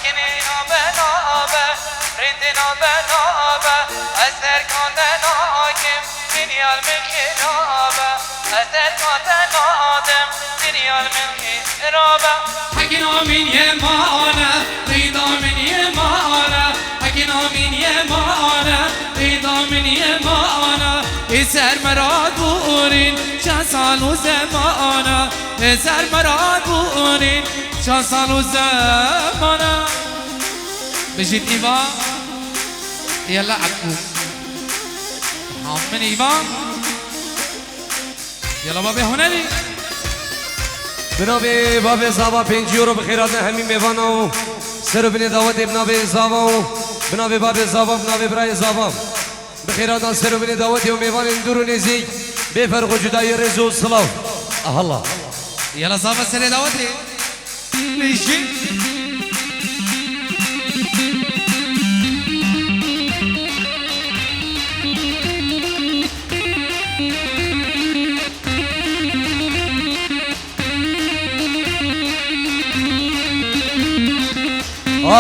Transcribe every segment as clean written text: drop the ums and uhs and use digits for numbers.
اکنی نابه نابه رید نابه نابه اثر کنده ناکم دنیال ملکی نابه اثر کنده نادم دنیال ملکی نابه حكينا من يمانا رضا من يمانا حكينا من يمانا رضا من يمانا سر مراد بورين شان سال وزمانا سر مراد بورين شان سال وزمانا بجيت إيفان يلا عكو من إيفان يلا بابي هنالي بنابه باب زاوا 5 یورو بخیرات همین میوانو سر بنی دعوت بنابه زاوا بنابه باب زاوا بنابه برای زاوا بخیرات سر بنی دعوت و میوان دور نزیک بفرق جدای رزو صلاح الله يلا زابا سر دعوتي ليشي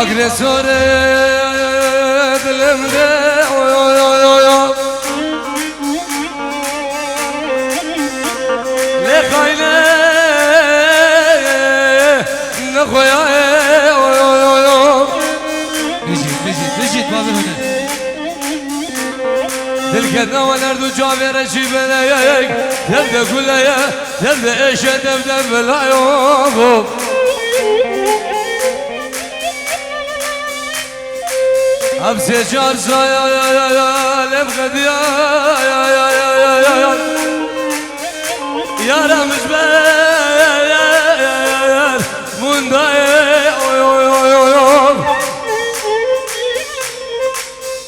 agresör dilimde le kayne ne koya بجيت بابي هنا dilkedna veler du cavere şibeleyek Tevde kuleye tevde eşe tevde belayok Hapse çarsa ya lebged ya Yaramış ben mundaye oy oy oy oy oy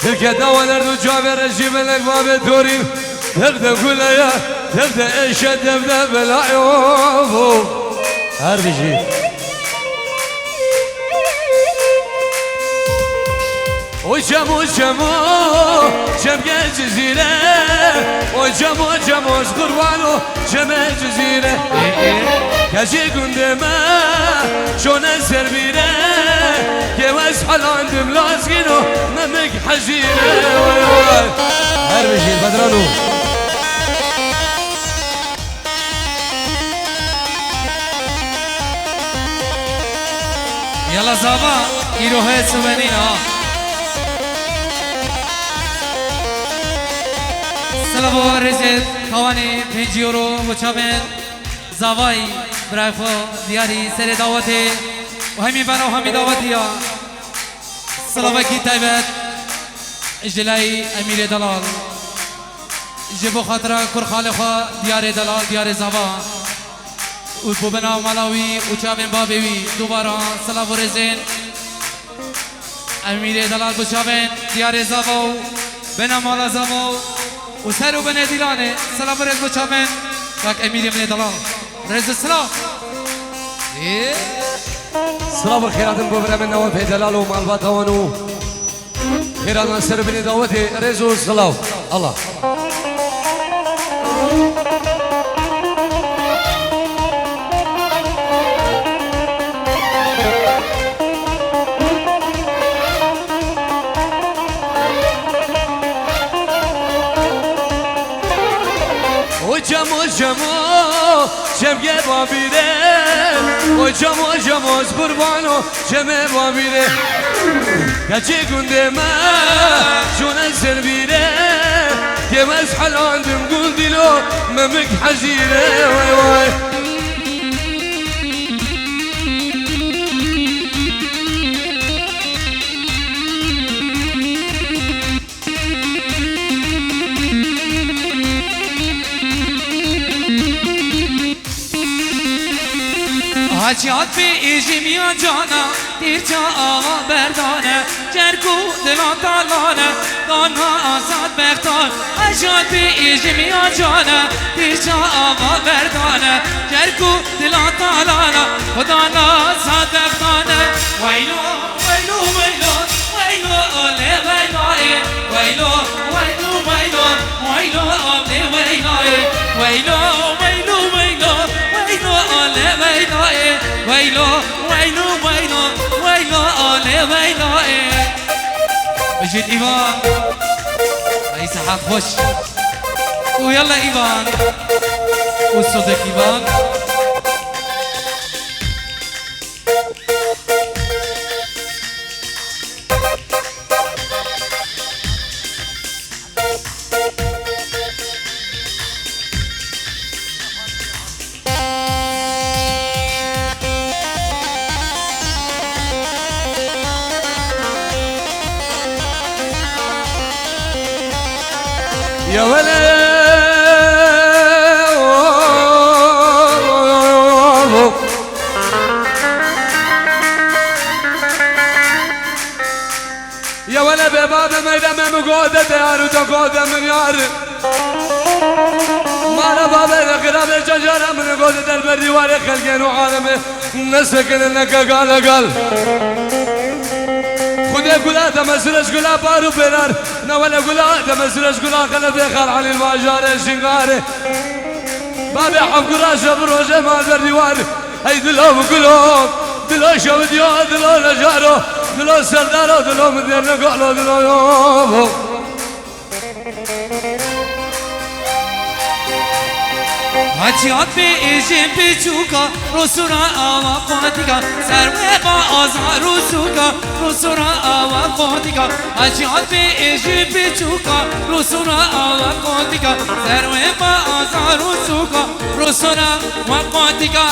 Tilkede veler du cavere şibelek vabe turim Tevde kuleye tevde eşe tevde belayok Her bir şey Hocam gel cizire Hocam kurbanı ceme cizire Gece gündeme şone serbire Kevez halandım lazgino memek hacire Her bir şey Bedranu يلا زابا يروح سوانينا سلام رزق خوانی 5 یورو مچابن زاوای برایفو دیاری سر دعوتی و همین بنا و همین دعوتی ها سلام کی تایبت اجلای امیر دلال جبو خاطر کر خالخا دیار دلال دیار زاوا و بنا ملاوی و چابن بابوی دوباره سلام رزق امیر دلال بچابن دیار زاوا بنا مالا زاوا وسهروا بني ديلاني سلام رزق بچامن باك امير من دلال رزق سلام سلام خيراتم ببرم النوى في دلال ومالبات هونو خيرات نصر بني دعوتي رزو سلام الله Cemge babire Hocam az kurbanı Ceme babire Gece gündeme Şuna serbire Kemez halandım gül dilo Memek hazire Vay vay حاجات به اجمیا جانا تیرچا آوا بردانه جرگو دلان تالانه دانها آزاد بختان حاجات به اجمیا جانا تیرچا آوا بردانه جرگو دلان تالانه خدانا آزاد بختانه ویلو ویلو ویلو ویلو اوله ویلای ویلو ویلو ویلو ویلو اوله ویلای ویلو ویلو ویلو ویلو اوله ویلای ويلو ويلو ويلو ويلو اجيت ايفان اي سحاب خوش ويلا ايفان والصدق ايفان يا ولد يا ولد بباب ميدم مقودة يارو تقودة من يار مالا بابا الغراب الشجرة من قودة البردي واري خلقين وعالمه نسكن انك قال خذي قلا تمسرش قلا بارو بيرار نولا قلا تمسرش قلا خلف خال علي الماجار الشنغار بابي حب قراشه بروجه ما البرديوار هي دلو بقلوب دلو شوديو دلو نجارو دلو سردارو دلو مدير نقولو دلو يوبو هاتيات بيجي بيجوكا رسونا آوا قوتيكا سرويقا آزا رسوكا رسونا آوا قوتيكا هاتيات بيجي بيجوكا رسونا آوا قوتيكا سرويقا آزا رسوكا رسونا وقوتيكا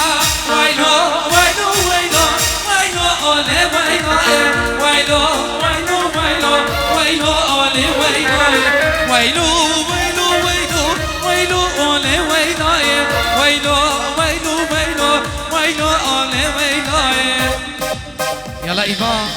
ويلو ويلو ويلو ويلو أولي ويلو ويلو ويلو ويلو ويلو أولي ويلو ويلو ويلو ويلو ويلو أولي ويلو ويلو ويلو ويلو ويلو أولي ويلو يلا إيفان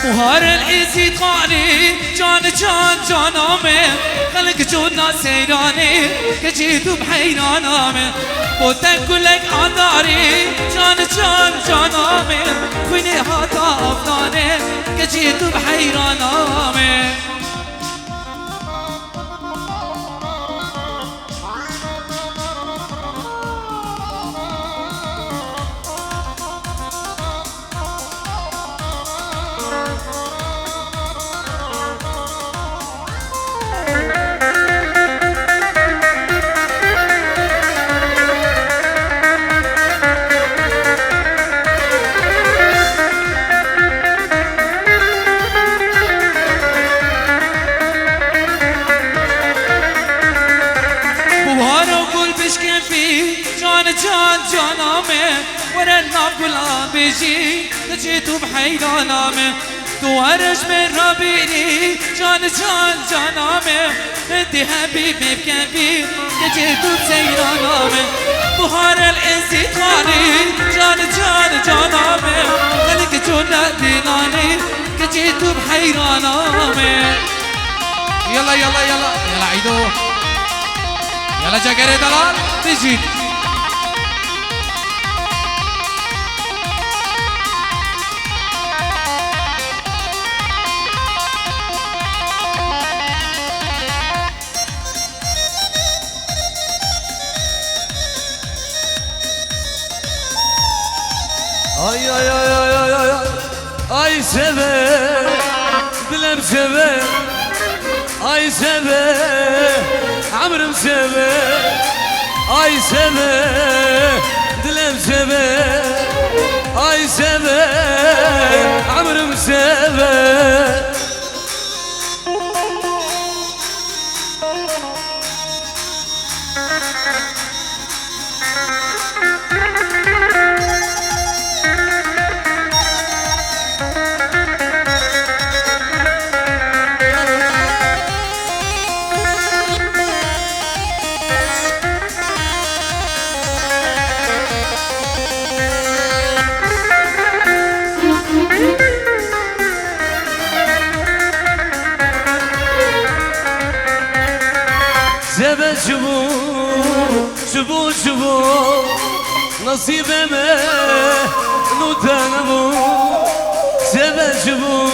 بهار العزي قاني جان جان جانامي خلق جونا سيراني كجيتو بحيرانامي بوتن كلك عذاري جان جان جانامي خويني هاتا أفضاني كجيتو بحيرانامي جان جانامي ورا النابلا بيجي تجيتو بحيرانامي توارش من ربيني جان جان جانامي انتي حبيبي بكبير تجيتو بسيرانامي بهار الانسي قاني جان جان جانامي خليك جونا ديناني تجيتو بحيرانامي يلا يلا يلا يلا عيدو يلا جاكري دلال تجيت Ay ay ay ay ay ay ay ay sever dilem sever ay sever amrım sever ay sever dilem sever ay sever amrım sever çubu çubu çubu nasibime nutana bu Seve çubu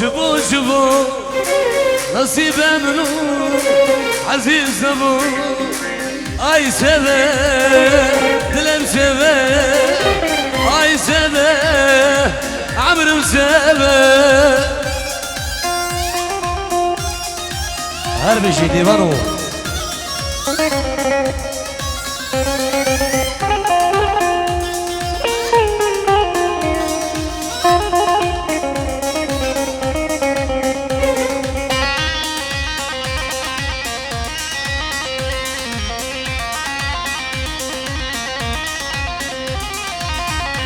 çubu çubu nasibime nu aziz bu Ay seve dilem seve Ay seve عمرو سبا هر بشي ديوانو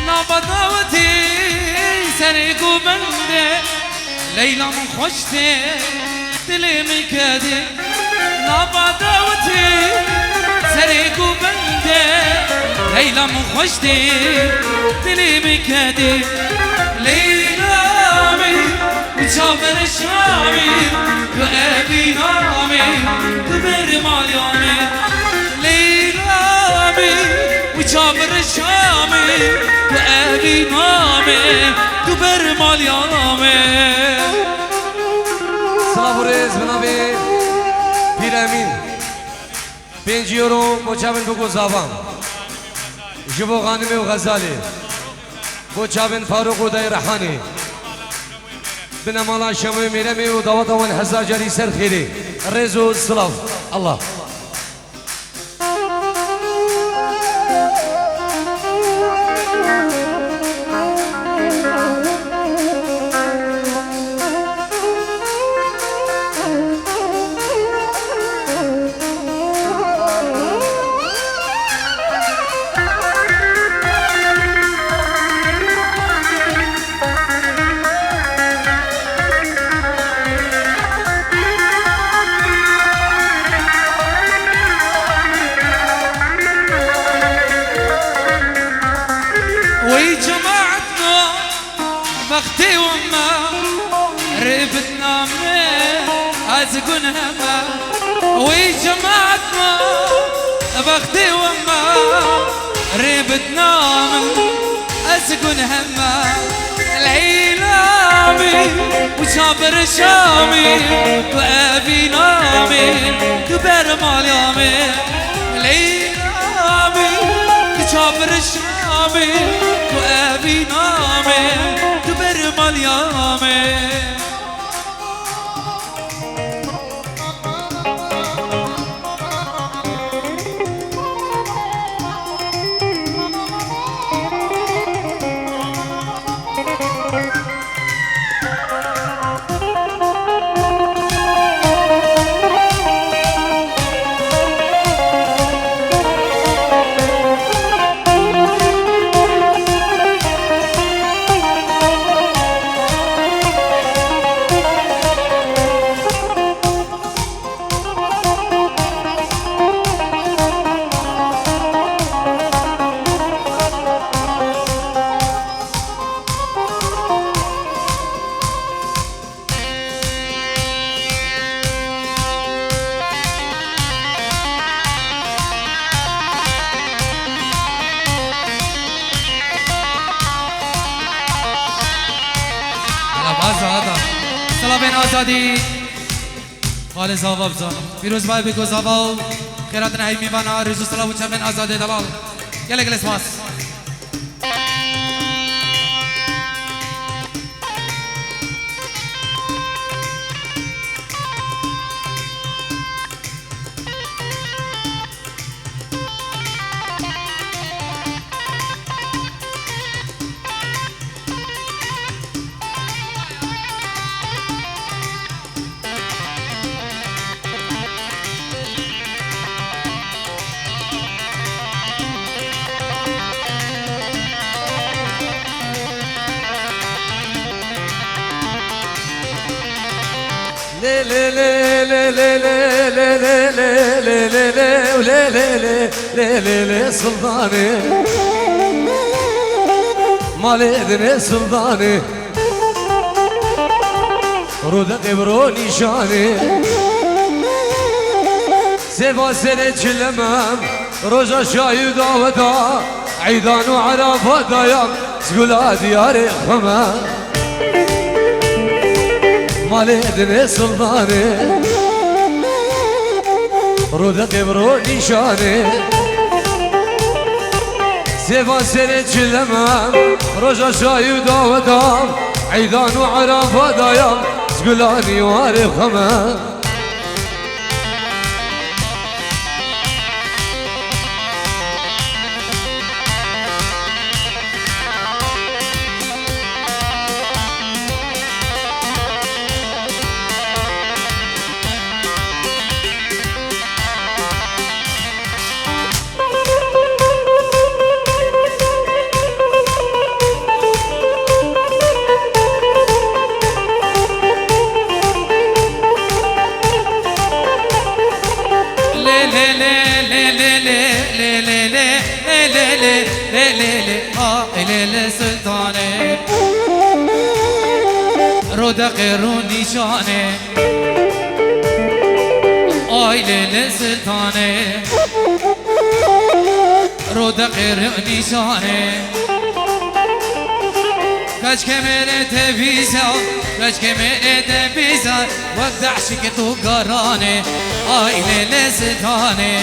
نابضاوتي سرق بنده ليلى من خوشتي دلي من كادي نابضاوتي سرق بنده ليلى من خوشتي دلي من كادي ليلى من وشافر الشامي وأبي نامي كبر ماليامي ليلى من وشافر الشامي وأبي نامي كبر ماليامي سلام ورز بنابي پیر امین 5 یورو مچابن بگو زابان جبو غانمی و غزالی مچابن فاروق و دای رحانی بنمالا شموی میرمی و دعوت وان هزار جاری سر خیری رزو سلاف الله بختي وما ربتنا من أزقن هما وي جماعتنا بختي وما ربتنا من أزقن هما العيلامي وشابر شامي وأبي نامي كبر ماليامي العيلامي وشابر شامي وأبي نامي كبر ماليامي سلام آزادی خال زاوا بزن پیروز بای بگو زاوا خیرات نهی میبانا رزو سلام و چمن آزادی دلال گله گله سماس سلطاني مالي ابن سلطاني رود قبرو نشاني سيفا سنة جلمم رجا شايد ودا عيدان وعرفة دايم سقولا دياري خما مالي دني سلطاني رودا قبرو نشاني سيفا سنة جلمم رجا شايد ودا عيدان وعرفة دايم سقولا دياري خما سلطانه رودا قیرو نشانه آیل سلطانه رودا قیرو نشانه کاش کمره تبیزا کاش کمره تبیزا وقت عشق تو قرانه آیل سلطانه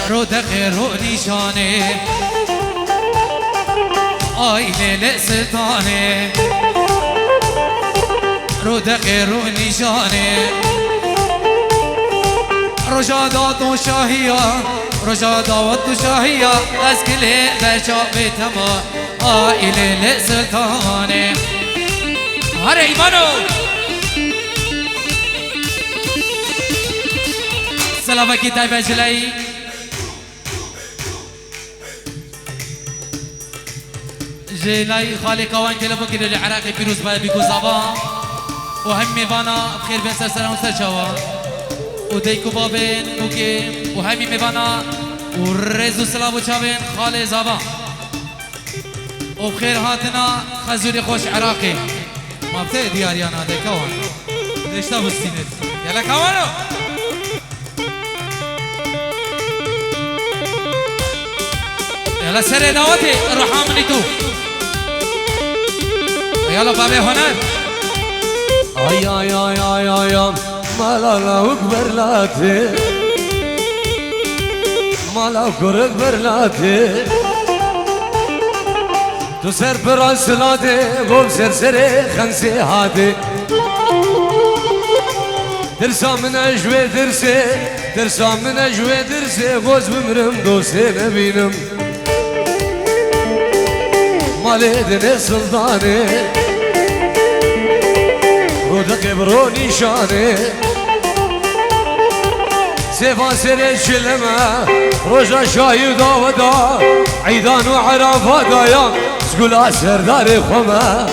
رودا قیرو نشانه آیل سلطانه رودا قیرو نشانه رجادات و شاهیه رجادات و شاهیه از کل برچا بیتما آیل سلطانه هر ایمانو سلامه کی تایبه جلایی جلاي خالي كوان كلبو كده العراقي فيروز بيكو زابا وهم ميفانا بخير بين سرسران وسرشاوا وديكو بابين بوكي وهمي ميفانا ورزو سلابو شابين خالي زابا وبخير هاتنا خزوري خوش عراقي ما بتاعي دياريانا دي كوان ليش تابو السينت يلا كوانو يلا سري دواتي الرحامني تو يلا بابي هنر ay ay ay ay ay ay malala ukber lati mala ukber lati tu ser peraslade gov ser sere khanse hade dersa min ajwe derse goz bimrim dose nebinim male dene sultane رودا قبرو نشانه سيفا سري شلمه رجا شايد ودا عيدان وعرفة دايم سقولا سرداري خما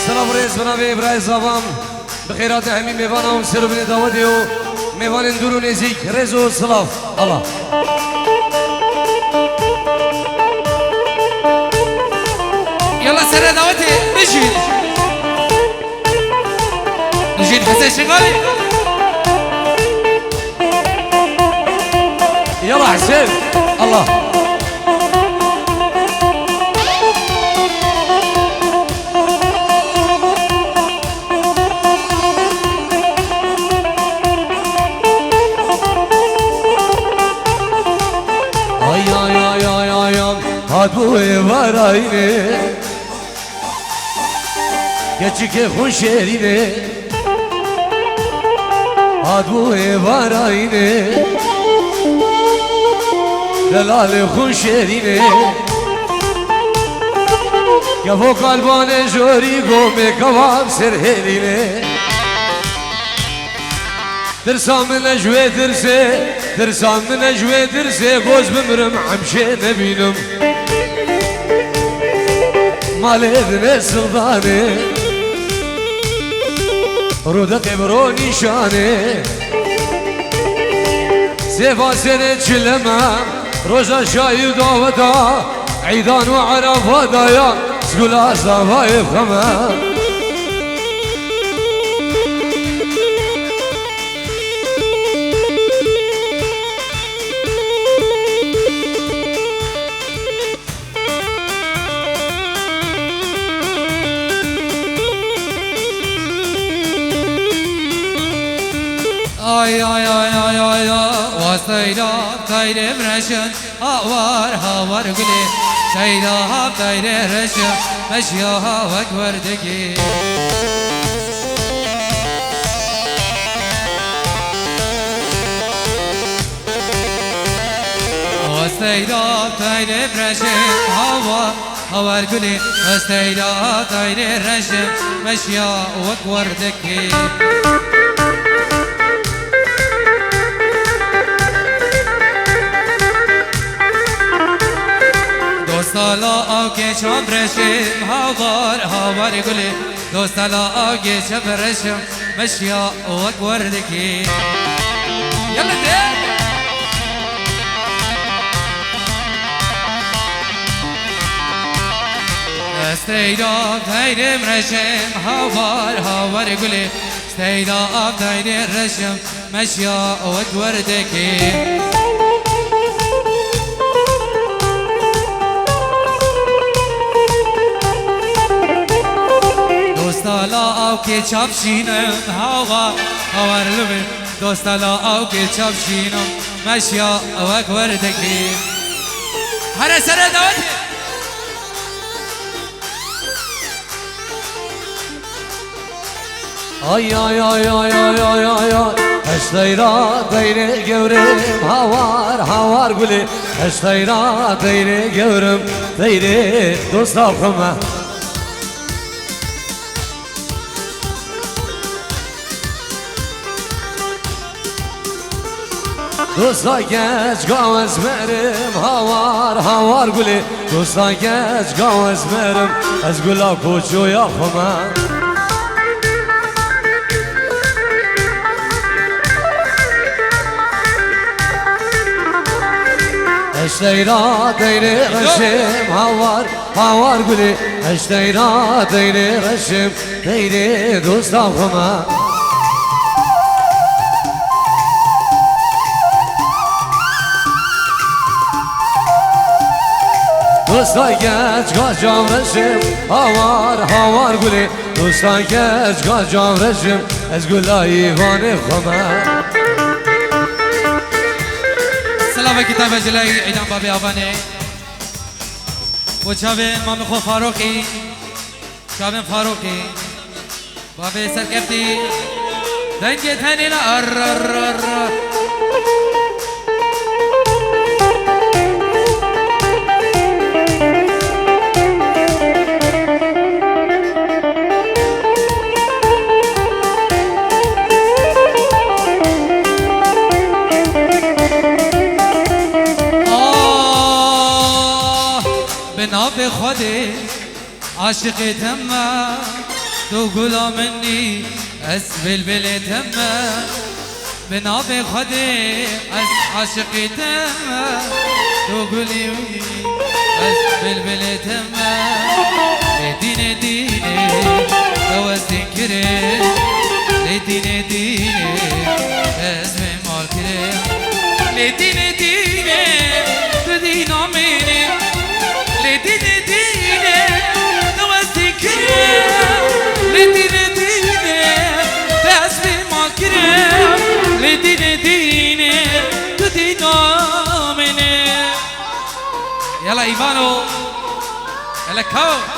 سلام رئيس بنابي إبراهيم زافام بخيرات همي ميوانا ومسيرو بني داوديو ميوان اندورو نزيك رزو صلاف الله يلا سر دعوتي نجيد حسين شغالي يلا حسين الله هاتوه وراینه گچی که خوشرینه هاتوه وراینه دلال خوشرینه که و قلبان جوری گومه کوام سرهلینه ترسام من اجوه درسه ترسام من اجوه درسه گوز بمرم عمشه نبینم مال ابن سلطانه روده قبرو نشانه سيفا سنة چلمه روزا شاي داودا عيدان وعرفة دايا سقول أصدافا يفهمه Ay ay ay ay ay ay Vasayda tayre mreşen Havar gülü Sayda hap tayre reşen Meşya havak verdeki Vasayda tayre mreşen Havar gülü Vasayda tayre reşen Meşya havak verdeki دوستالا آگه چمرشم هاوار گلی دوستالا آگه چمرشم مشیا وک وردکی یلا ده استیدا تایرم رشم هاوار گلی استیدا تایرم رشم مشیا وک وردکی دوستالا آو که چاپ شینم هاوار لبن دوستالا آو که چاپ شینم مشیا وک وردکی هر سر دواته ay ay ay ay ay ay ay ay Eşteyra deyre gevrim havar gülü Eşteyra deyre gevrim deyre dostafıma Dosta geç gavez merim havar gülü Dosta geç gavez merim Ez güla koçu yapma Eşteyra deyre reşim havar gülü Eşteyra deyre reşim deyre dostafıma Dosta geç gacam reşim havar gülü Dosta geç gacam reşim Ez güla ivanı khama سلام کتاب جلای ایدان بابی آبانه و چاوین مامی خو فاروقی چاوین فاروقی بابی سرکفتی دنگی تنین ناب خودی عاشقتم تو گلا منی از بلبلتم به ناب خودی از عاشقتم تو گلی از بلبلتم دینه دواز دینکره دینه از مال کره دینه تو دینامینه دینه دواز دینکره دینه از مال کره دینه تو دینامینه یلا ایوانو یلا کو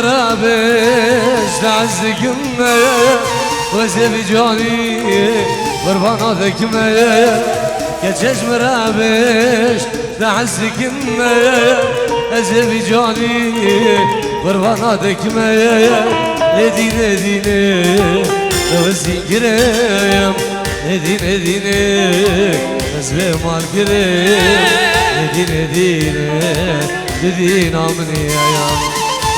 مرابش تعزك ميا وزيب جاني قربانا ذك ميا كتش مرابش تعزك ميا وزيب جاني قربانا ذك ميا نديني ديني وزي قريم نديني ديني وزي مال قريم نديني ديني دينا مني يا يام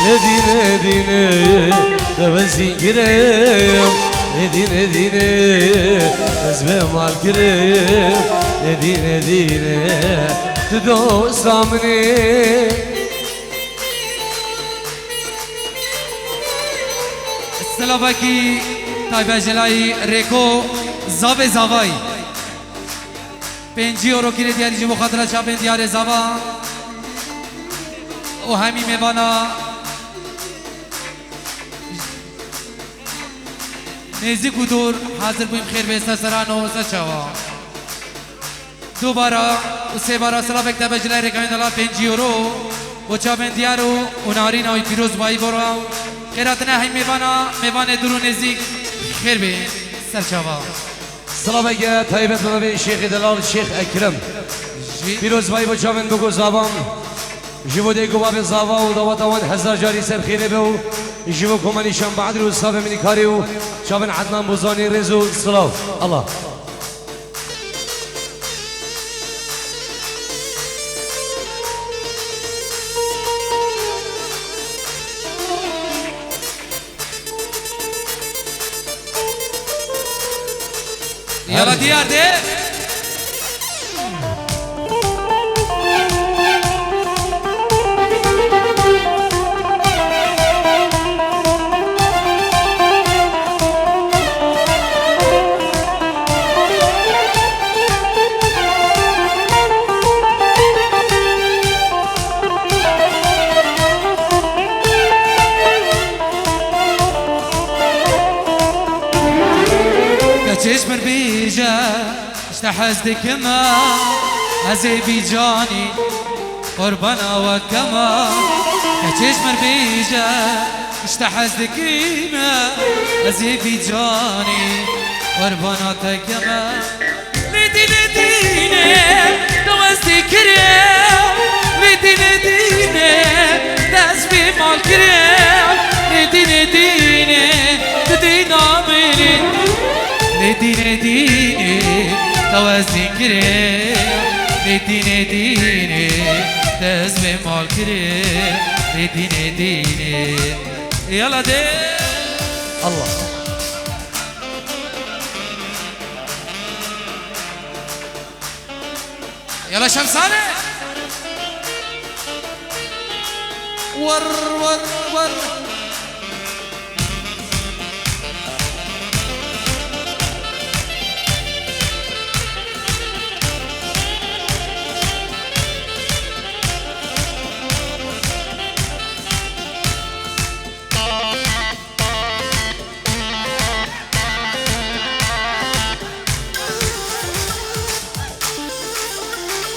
نديني ديني وزي قريم نديني ديني وزي مال قريم نديني ديني تدوس مني سلامکی تایبه جلای ریکو زاوی زاوی 5 یورو کلی دیاری جو خاطر چاپن دیار زاوا و همی میوانا نزدیک و دور حاضر بویم خیر به سران و سچاوا دوباره و سه باره سلامک تایبه جلای ریکوین دلا 5 یورو و چاپن دیارو و نارین آوی پیروز بایی برو خیراتنا هی میوان درو نزدیک خیر به سرچاوا سلامك طيبة بنبي الشيخ دلال الشيخ أكرم فيروز باي بچاون بگو زابام جيبو ديگو باب زاوا و دواتوان هزار جاري سر خيره بو جيبو كماني شام بعد رو صاحب مني كاريو شاون عدنان بوزاني رزو صلاة الله يلا ديار دي چشم بیجا اشتحزدك ما عزيبي جاني قربنا وكما چشم بیجا اشتحزدك ما عزيبي جاني قربنا تكما لدي لديني دوستي كريم لدي لديني دسبي مال كريم لدي لديني لدينا مني نديني ديني توازن كريم نديني ديني تزمي مال كريم نديني ديني يلا دي الله يلا شمسانة ور ور ور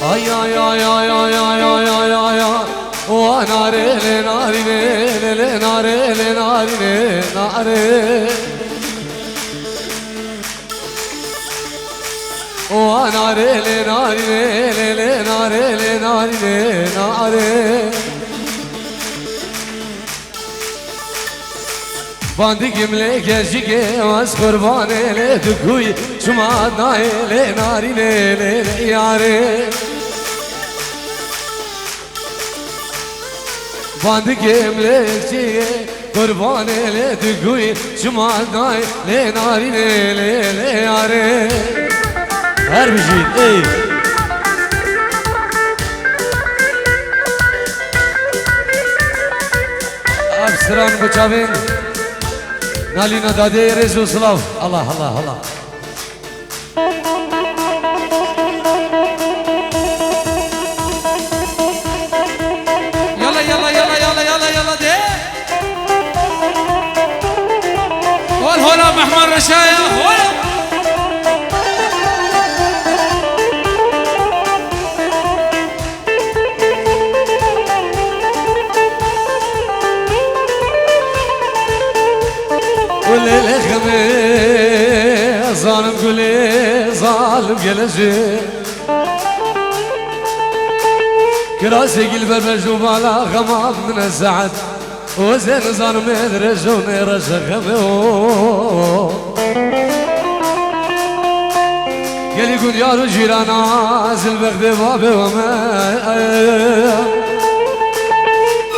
ay ay ay ay ay ay ay ay ay ay o nare le nari le nare le nari le nare o nare le nari le nare le nari le nare Bandigim le gezcike az kurbane le dukuy şuma naile narine le yare Bandigim le gezcike kurbane le dukuy şuma naile narine le yare Her bir şey ey Abstran bıçavin Nalina dade rezu slav Allah Allah Allah يلا يلا يلا يلا يلا يلا دي والهلا محمد رشايا هلا ظالم قولي ظالم قلجي كراسي قلب البجو بالا غمام من الزعد وزين ظالم يدرجوني رشخمه قال يقول يا رجل انا نازل بغدي بابي وما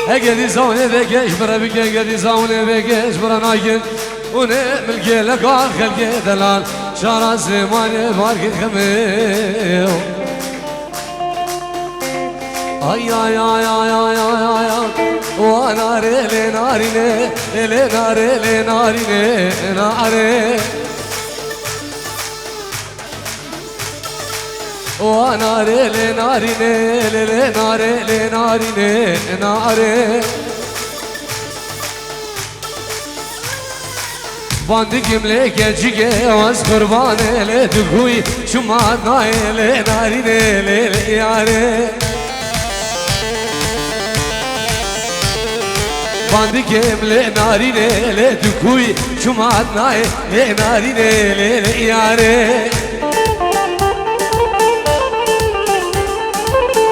قال يزوني بكيش برا بكي قال يزوني بكيش برا نايكن ونعمل كيلك خلقي دلال شارع سليماني بارك خميو اي اي اي اي اي اي وانا ريلي ناريني لي ناري لي ناريني ناري وانا ريلي ناريني لي ناري لي ناريني ناري باندقم ليك جيجي واز قرباني لي تقوي شما ناي لي ناريني لي ياري باندقم لي ناريني لي تقوي شما ناي لي ناريني لي ياري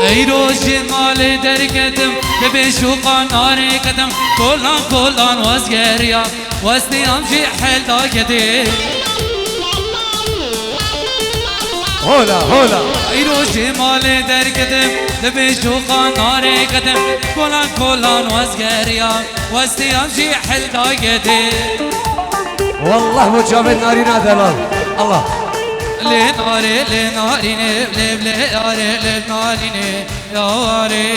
ای روشی مال در کدم دبی شوقان آری کدم کلان کلان وزگریا وزنی امجی حل دا کدی هولا هولا ای روشی مال در کدم دبی شوقان آری کدم کلان کلان وزگریا وزنی امجی حل دا کدی والله مجابد نارينا دلال الله لناري لناريني لناري لناريني يا واري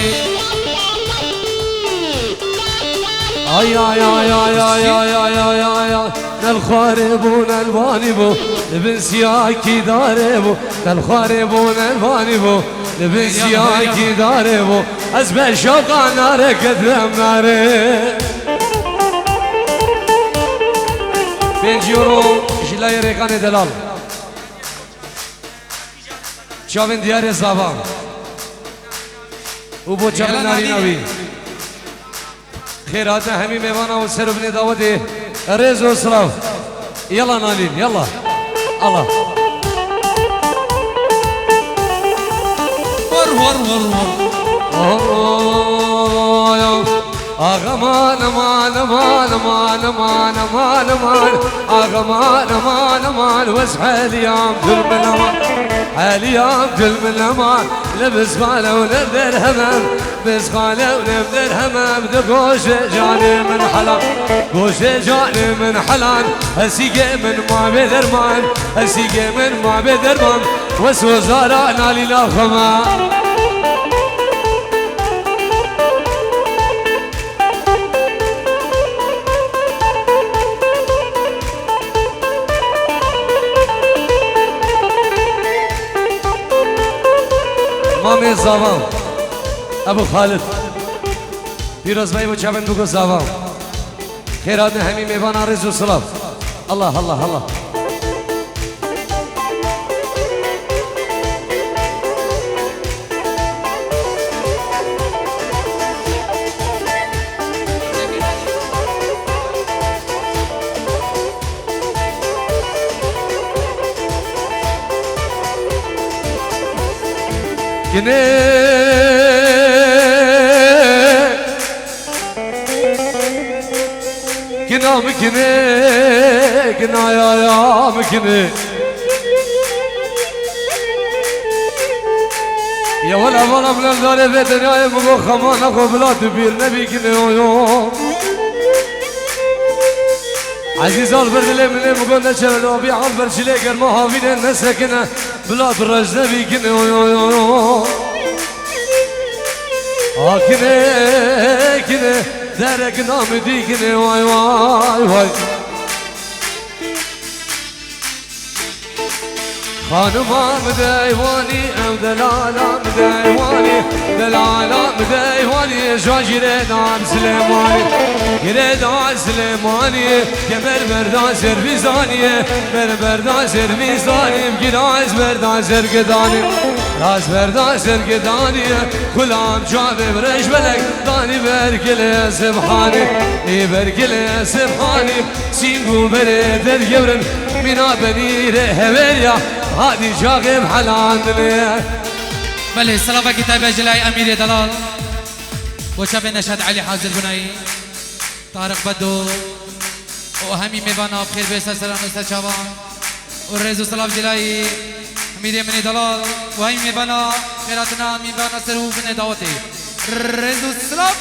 اي اي اي اي اي اي اي اي اي الخاربون البانبو لبن سياكي داربو الخاربون البانبو لبن سياكي داربو ازبل شوقا ناري كدرم ناري 5 euro جلاي ريقاني دلال چاوین دیار زبان او بو چاوین ناریناوی خیرات همی میوانا و سربنی دعوتی رز و سلاف یلا نالین یلا الله ور ور ور ور آغمان مان مان مان مان مان مان آغمان مان مان واسحل يا عبد المنمان حالي يا عبد المنمان لبس خاله ونبدر همام بس خاله ونبدر همام دقوش جاني من حلال قوش جاني من حلال هسيقي من ما بدرمان هسيقي من ما بدرمان وسو زارعنا للا خمام مامي زاوام ابو خالد پیروز بای بچابن بگو زاوام خیرات همی میوان آرز و سلاف الله الله الله Gine Gina mı gine Gina ya mı gine Ya valla bilen dare ve dünyaya mı go khamana go bilat bir nebi gine yo عزيز البرد من مقول نشر لو بيع البرد ليقر ما هافين نسكنه بلاد الرجنبي كنه كنه كنه دارك نام دي كنه واي واي واي خانمان مدايواني او دلالا مدايواني دلالا مدايواني جاجري دام سليماني جري دام سليماني كمر بردان سرفيزاني مر بردان سرفيزاني بجراز بردان سرقداني راس بردان سرقداني كلام جابي برش بلك داني بركلي سبحاني بركلي سبحاني سينقو بريد الجبرن بنا بنير هبيريا هادي جاغب حلاندني بله سلام كتاب جلاي امير دلال وشاب نشهد علي حاضر بناي طارق بدو وهمي ميبانا بخير بيسا سلام استشابان والرئيس سلام جلاي امير من دلال وهمي ميبانا خيراتنا ميبانا سرو بن دعوتي الرئيس سلام